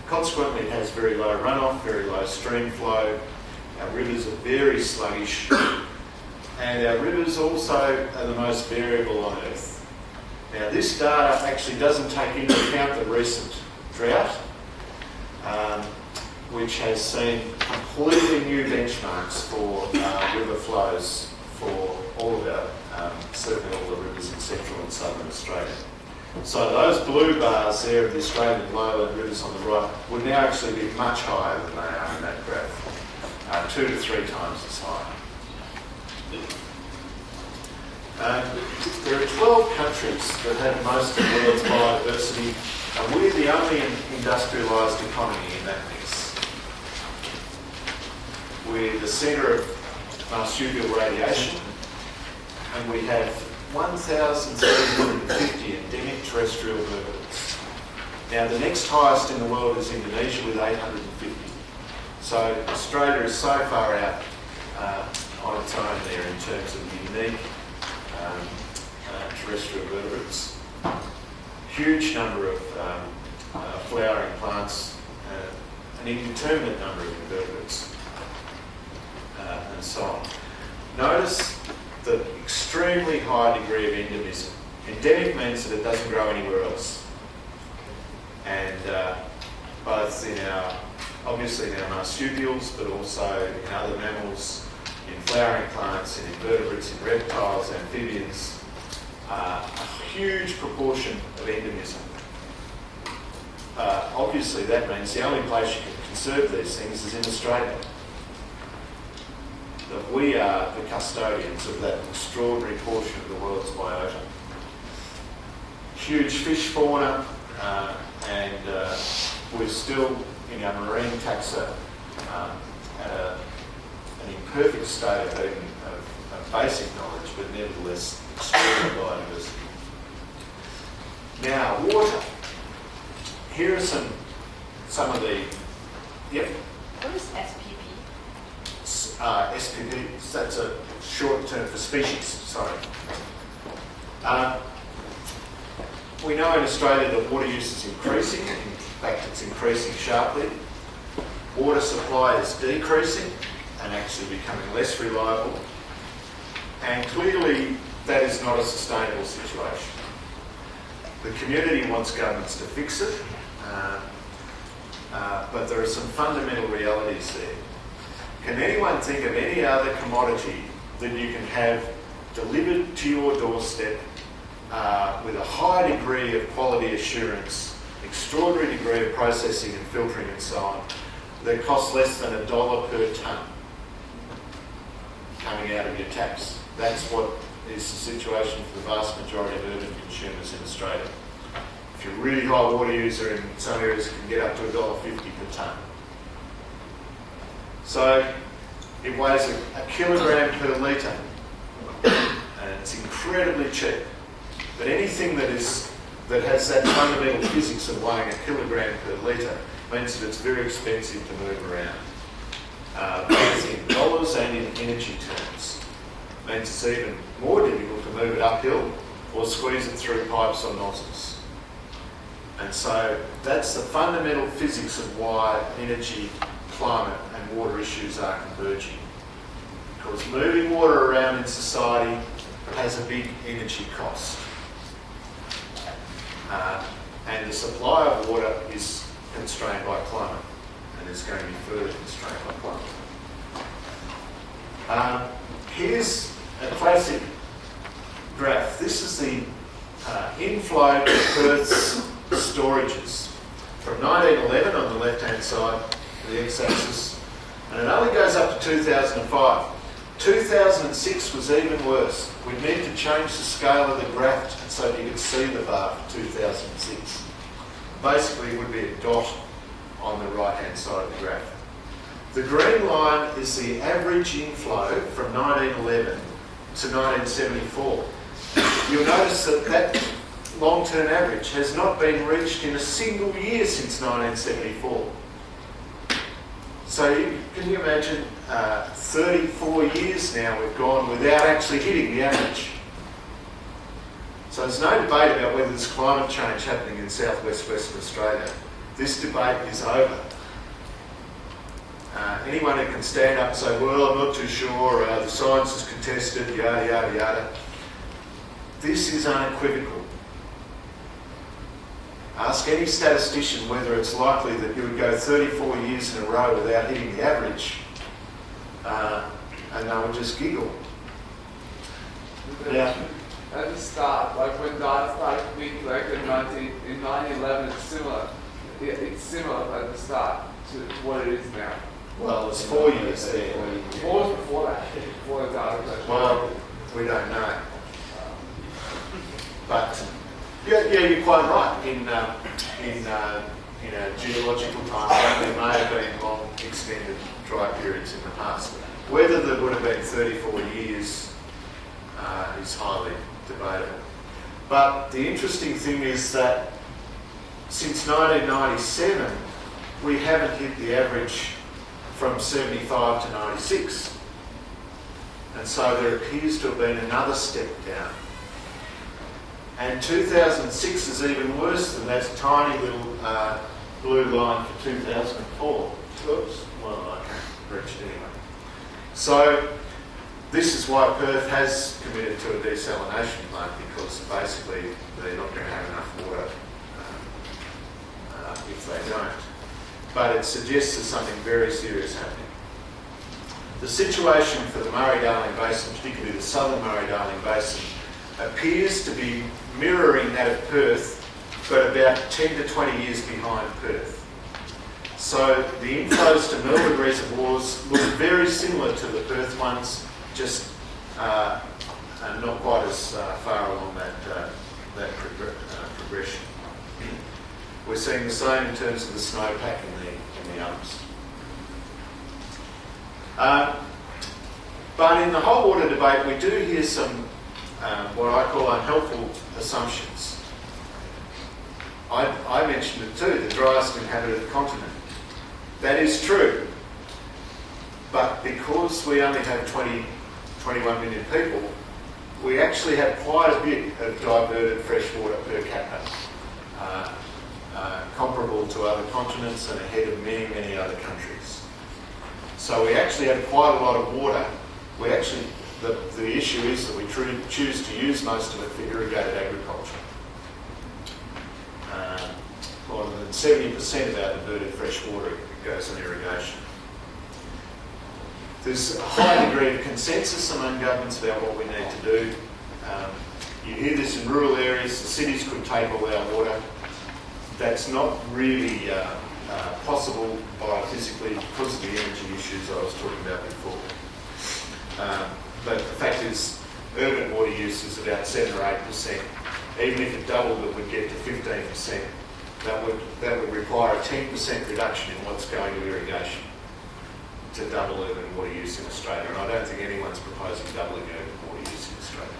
Consequently, it has very low runoff, very low stream flow. Our rivers are very sluggish, and our rivers also are the most variable on Earth. Now, this data actually doesn't take into account the recent drought, which has seen completely new benchmarks for river flows for all of our, certainly all the rivers in central and southern Australia. So those blue bars there of the Australian lowland rivers on the right would now actually be much higher than they are in that graph, 2 to 3 times as high. There are 12 countries that have most of the world's biodiversity, and we're the only industrialised economy in that mix. We're the centre of marsupial radiation, and we have 1,750 endemic terrestrial vertebrates. Now, the next highest in the world is Indonesia with 850. So Australia is so far out on its own there in terms of unique terrestrial vertebrates. Huge number of flowering plants, an indeterminate number of invertebrates, and so on. Notice the extremely high degree of endemism. Endemic means that it doesn't grow anywhere else. And both in our, obviously in our marsupials, but also in other mammals, in flowering plants, in invertebrates, in reptiles, amphibians, a huge proportion of endemism. Obviously that means the only place you can conserve these things is in Australia. That we are the custodians of that extraordinary portion of the world's biota. Huge fish fauna, and we're still in our marine taxa at an imperfect state of basic knowledge, but nevertheless extraordinary biodiversity. Now, water. Here are some of the, yep. What is SPP? SPP, that's a short term for species, sorry. We know in Australia that water use is increasing. In fact, it's increasing sharply. Water supply is decreasing and actually becoming less reliable. And clearly, that is not a sustainable situation. The community wants governments to fix it, but there are some fundamental realities there. Can anyone think of any other commodity that you can have delivered to your doorstep with a high degree of quality assurance, extraordinary degree of processing and filtering and so on, that costs less than $1 per tonne coming out of your taps? That's what is the situation for the vast majority of urban consumers in Australia. If you're a really high water user in some areas, it can get up to $1.50 per tonne. So it weighs a kilogram per litre, and it's incredibly cheap. But anything that has that fundamental physics of weighing a kilogram per litre means that it's very expensive to move around, both in dollars and in energy terms. It means it's even more difficult to move it uphill or squeeze it through pipes or nozzles. And so that's the fundamental physics of why energy, climate and water issues are converging. Because moving water around in society has a big energy cost. And the supply of water is constrained by climate, and is going to be further constrained by climate. Here's a classic graph. This is the inflow to Perth's storages from 1911 on the left-hand side, the x-axis, and it only goes up to 2005. 2006 was even worse. We need to change the scale of the graph so that you can see the bar for 2006. Basically, it would be a dot on the right-hand side of the graph. The green line is the average inflow from 1911 to 1974. You'll notice that that long-term average has not been reached in a single year since 1974. So can you imagine 34 years now we've gone without actually hitting the average. So there's no debate about whether there's climate change happening in southwest Western Australia. this debate is over. Anyone who can stand up and say, well, I'm not too sure, the science is contested, yada, yada, yada. This is unequivocal. Ask any statistician whether it's likely that you would go 34 years in a row without hitting the average, and they would just giggle. Yeah. At the start, like when data started being collected in 1911, it's similar. It's similar at the start to what it is now. Well, it's 4 years there. What was before that? Before the data collection? Well, we don't know. But yeah, you're quite right. In a geological time, there may have been long, extended dry periods in the past. Whether there would have been 34 years is highly debatable. But the interesting thing is that since 1997, we haven't hit the average from 75 to 96. And so there appears to have been another step down. And 2006 is even worse than that tiny little blue line for 2004. Oops, well, I can't reach it anyway. So this is why Perth has committed to a desalination plant, because basically they're not going to have enough water if they don't. But it suggests there's something very serious happening. The situation for the Murray-Darling Basin, particularly the southern Murray-Darling Basin, appears to be mirroring that of Perth, but about 10 to 20 years behind Perth. So the inflows to Melbourne reservoirs look very similar to the Perth ones, just not quite as far along that progression. We're seeing the same in terms of the snowpack in the Alps. But in the whole water debate, we do hear some what I call unhelpful assumptions. I mentioned it too, the driest inhabited continent. That is true. But because we only have 21 million people, we actually have quite a bit of diverted freshwater per capita, comparable to other continents and ahead of many, many other countries. So we actually have quite a lot of water. We actually, the issue is that we choose to use most of it for irrigated agriculture. More than 70% of our diverted fresh water goes on irrigation. There's a high degree of consensus among governments about what we need to do. You hear this in rural areas, the cities could take all our water. That's not really possible biophysically because of the energy issues I was talking about before. But the fact is, urban water use is about 7 or 8%. Even if it doubled, it would get to 15%. That would require a 10% reduction in what's going to irrigation to double urban water use in Australia. And I don't think anyone's proposing doubling urban water use in Australia.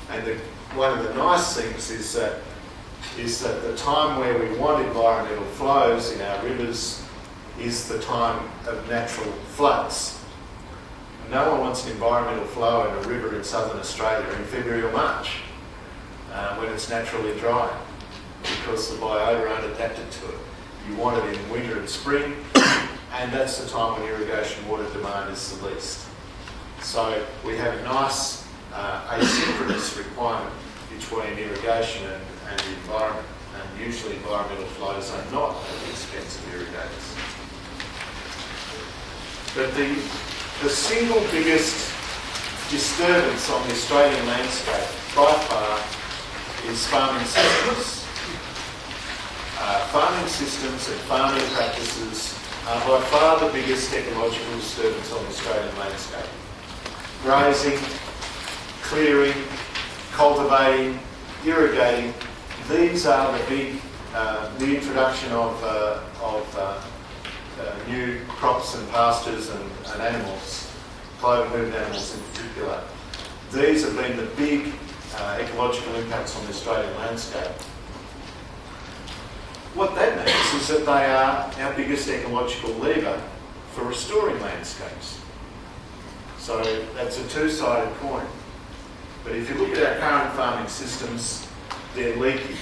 And one of the nice things is that the time where we want environmental flows in our rivers is the time of natural floods. No one wants an environmental flow in a river in southern Australia in February or March when it's naturally dry, because the biota aren't adapted to it. You want it in winter and spring, and that's the time when irrigation water demand is the least. So we have a nice asynchronous requirement between irrigation and the environment, and usually environmental flows are not at the expense of irrigators. But the single biggest disturbance on the Australian landscape by far is farming systems. Farming systems and farming practices are by far the biggest ecological disturbance on the Australian landscape. Grazing, clearing, cultivating, irrigating, these are the big, the introduction of new crops and pastures and animals, clover-moved animals in particular. These have been the big ecological impacts on the Australian landscape. What that means is that they are our biggest ecological lever for restoring landscapes. So that's a two-sided coin. But if you look at our current farming systems, they're leaky.